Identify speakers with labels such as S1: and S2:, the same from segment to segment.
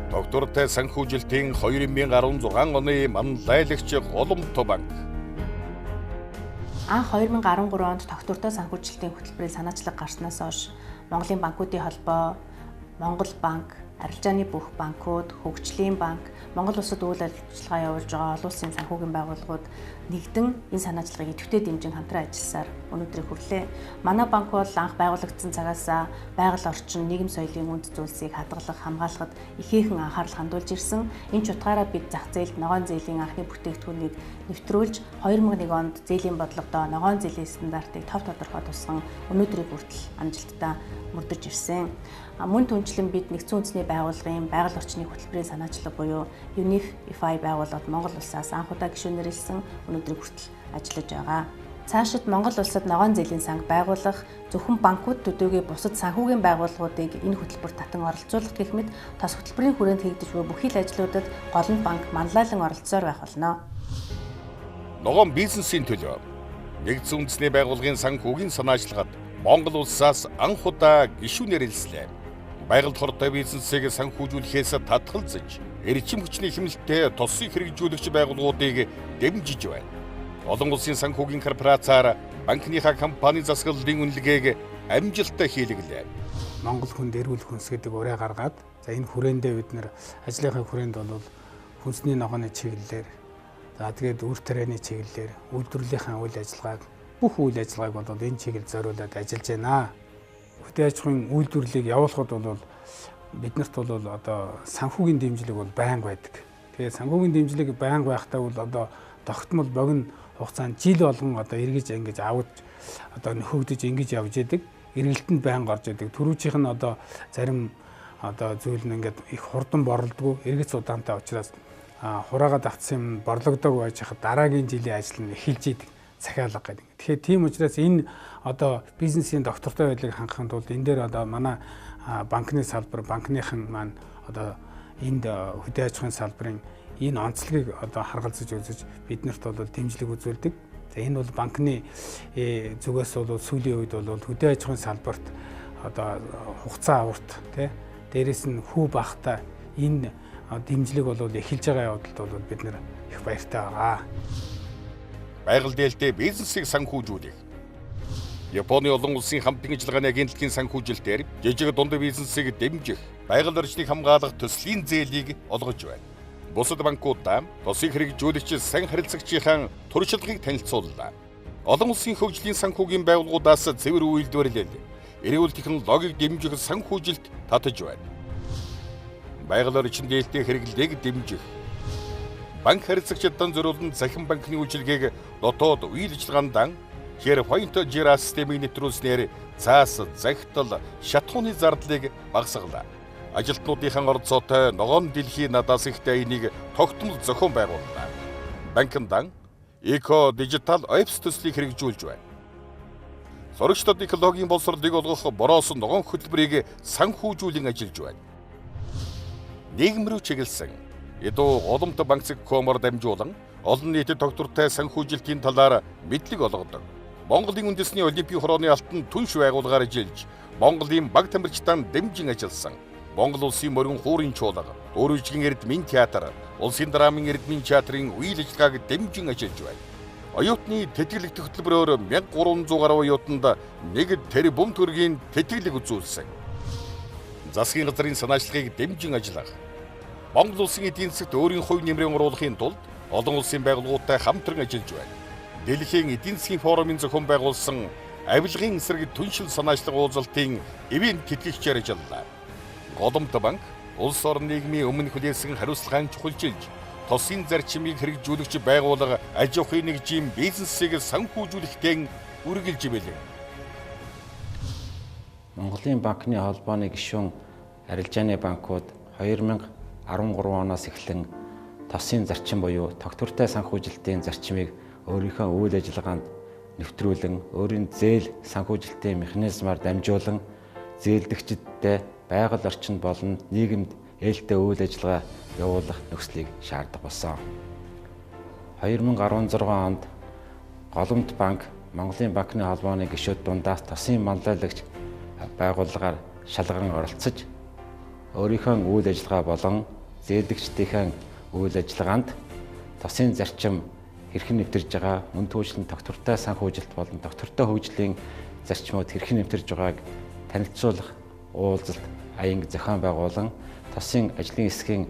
S1: Тогтвортой санхүүжилтийн 2016 оны манлайлагч Голомт банк.
S2: Анх 2013 онд тогтвортой санхүүжилтийн хөтөлбөрийн санаачлаг гарснаас хойш Монголын банкуудын холбоо, Монгол банк, арилжааны бүх банкуд, хөгжлийн банк, Монгол улсад үйл ажиллагаа явуулж байгаа олон улсын санхүүгийн байгууллагууд нэгдэн энэ санаачлагыг идэвхтэй дэмжин хамтран ажилласаар өнөөдрийг хүрлээ. Манай банк бол анх байгуулагдсан цагаас байгаль орчин, нийгэм соёлын үнд зүйлсийг хадгалах, хамгаалахад ихээхэн анхаарал хандуулж ирсэн. Энэ ч утгаараа бид зах зээлд ногоон зээлийн анхны бүтээгдэхүүнийг нэвтрүүлж 2001 онд зээлийн бодлогодоо ногоон зээлийн стандартыг тов тодорхой тусган өнөөдрийг хүртэл амжилттай мөрдөж ирсэн. Мөн түнчлэн бид нэгдсэн үндэсний байгууллагын байгаль орчны хөтөлбөрийн санаачлаг буюу UNIFI байгууллагад Монгол улсаас анх удаа гишүүнээр илсэн өнөөдрийг хүртэл ажиллаж байгаа. Цаашид Монгол улсад ногоон зээлийн санг байгуулах, зөвхөн банкуд төдийгүй бусад санхүүгийн байгууллагуудыг энэ хөтөлбөрт татан оролцуулах гэх мэт тос хөтөлбөрийн хүрээнд хийгдэж буй бүхий л ажлуудад Голомт банк манлайлан оролцсоор байх болно.
S1: Ногоон бизнесийн төлөө нэгдсэн үндэсний байгууллагын санхүүгийн санаачлагад Монгол улсаас анх удаа гишүүнээр илслээ. Байгальд хортой бизнесийг санхүүжүүлэхээс татгалзаж, эрчим хүчний хэмнэлттэй тусыг хэрэгжүүлэгч байгууллагуудыг дэмжиж байна. Олон улсын санхүүгийн корпорацаар банкныхаа компани засаглалын үнэлгээг амжилттай хийлгэлээ.
S3: Монгол хүнд эрүүл хүнс гэдэг ураа гаргаад, за энэ хүрээндээ бид нэр ажлынхаа хүрээнд бол хүнсний ногооны чиглэлээр, за тэгээд үр тарианы чиглэлээр үйлдвэрлэлийн үйл ажиллагааг бүх үйл ажиллагааг бол энэ чиглэл зориулаад ажиллаж байна. Хөдөө аж ахуйн үйлдвэрлэлийг явуулахад бол биднэрт бол одоо санхүүгийн дэмжлэг бол байнга байдаг. Тэгээд санхүүгийн дэмжлэг байнга байхдаа бол одоо тогтмол богино хугацаанд жил болгон одоо эргэж ингэж авч одоо нөхөгдөж ингэж явж идэг. Эргэлтэнд байнга орж идэг. Түрүүчийнх нь одоо зарим одоо зүйл нь ингээд их хурдан борлдгоо эргэж удаантай учраас хураагаа давтсан юм борлогдоог байж хахад дараагийн жилийн ажил нь эхэлж идэг. Захиалга гэдэг. Тэгэхээр тийм учраас энэ одоо бизнесийн доктортой байдлыг хангахын тулд энэ дээр одоо манай банкны салбар, банкныхан маань одоо энд хөдөө аж ахуйн салбарын энэ онцлогийг одоо харгалзаж үзэж биднэрт бол дэмжлэг үзүүлдэг. За энэ бол банкны зүгээс бол сүүлийн үед бол хөдөө аж ахуйн салбарт одоо хугацаа аварт тий дээрэс нь хүү багтаа энэ дэмжлэг бол эхэлж байгаа явдалд бол бид нэр их баяртай байгаа.
S1: Байгаль дээлтэй бизнесийг санхүүжүүлэх. Японы олон улсын хамтын ажиллагааны агентлагийн санхүүжилтээр жижиг дунд бизнесийг дэмжих, байгаль орчныг хамгаалах төслийн зээлийг олгож байна. Бусад банкудаа тусыг хэрэгжүүлэгч сан харилцагчийн туршлагыг танилцууллаа. Олон улсын хөгжлийн санхүүгийн байгууллагуудаас цэвэр үйлдвэрлэл, эрүүл технологиг дэмжих санхүүжилт татаж байна. Байгаль орчин дээлтэй хэрэглээг дэмжих. Банк харилцагчдад зориулсан захин банкны үйлчилгээг дотоод үйл ажиллагаанд SharePoint Jira системийг нэвтрүүлснээр цаас, захидал, шатхууны зардлыг багасгалаа. Ажилтнуудынхаа оролцоотой ногоон дэлхийн надаас ихтэй энийг тогтмол зохион байгууллаа. Банкндан Eco Digital Apps төслийг хэрэгжүүлж байна. Сурагчдад экологийн боловсролыг олгох бороос ногоон хөтөлбөрийг санхүүжүүлэн ажиллаж байна. Нийгэм рүү чиглэсэн Эдо Голомт банк.com-оор дамжуулан олон нийтэд тогтвортой санхүүжилтийн талаар мэдлэг олгодог. Монголын үндэсний олимпийн хорооны алтан түнш байгууллагаар ажиллаж, Монголын баг тамирчдаа дэмжин ажилласан. Монгол улсын морин хуурын чуулга, Дөрвижгийн эрдмийн театр, улсын драмын эрдмийн театрын үйл ажиллагааг дэмжин ажиллаж байна. Оюутны тэтгэлэгт хөтөлбөрөөр 1300 гаруй оюутанд нэг тэрбум төгрөгийн тэтгэлэг үзүүлсэн. Засгийн газрын санаачлагыг дэмжин ажиллах. Монгол улсын эдийн засагт өөрийн хувь нэмрээ оруулахын тулд олон улсын байгууллагуудтай хамтран ажиллаж байна. Дэлхийн эдийн засгийн форумын зохион байгуулсан авилгын эсрэг түншил санаачлаг уулзалтын ивент тэтгэгчээр ажиллалаа. Голомт банк улс орон нийгмийн өмнө хүлээсэн хариуцлагын чухалчилж, тосын зарчмыг хэрэгжүүлэгч байгууллага аж ахуйн нэгжийн бизнесийг санхүүжүүлэхдээ үргэлж байлаа.
S4: Монголын банкны холбооны гишүүн арилжааны банкуд 2013 оноос эхлэн тосын зарчим буюу тогтвортой санхүүжилтийн зарчмыг өөрийнхөө үйл ажиллагаанд нэвтрүүлэн, өөрийн зээл санхүүжилтийн механизмаар дамжуулан зээлдэгчдтэй байгаль орчинд болон нийгэмд ээлтэй үйл ажиллагаа явуулах нөхцөлийг шаарддаг болсон. 2016 онд Голомт банк Монголын банкны холбооны гишүүд дундаас тосын манлайлагч байгууллагаар шалгаран оролцож, өөрийнхөө үйл ажиллагаа болон зээлэгчдийн үйл ажиллагаанд тосын зарчим хэрхэн нэвтэрж байгаа, мөн түүшлэн тогтвортой санхүүжилт болон тогтвортой хөгжлийн зарчмууд хэрхэн нэвтэрж байгааг танилцуулах уулзалт аянг зохион байгуулан тосын ажлын хэсгийн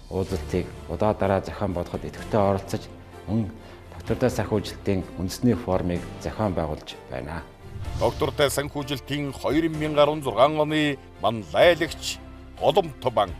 S4: уулзалтыг удаа дараа зохион бодоход идэвхтэй оролцож мөн тогтвортой санхүүжилтийн үндэсний форумыг зохион байгуулж байна.
S1: Тогтвортой санхүүжилтийн 2016 оны манлайлагч Голомт банк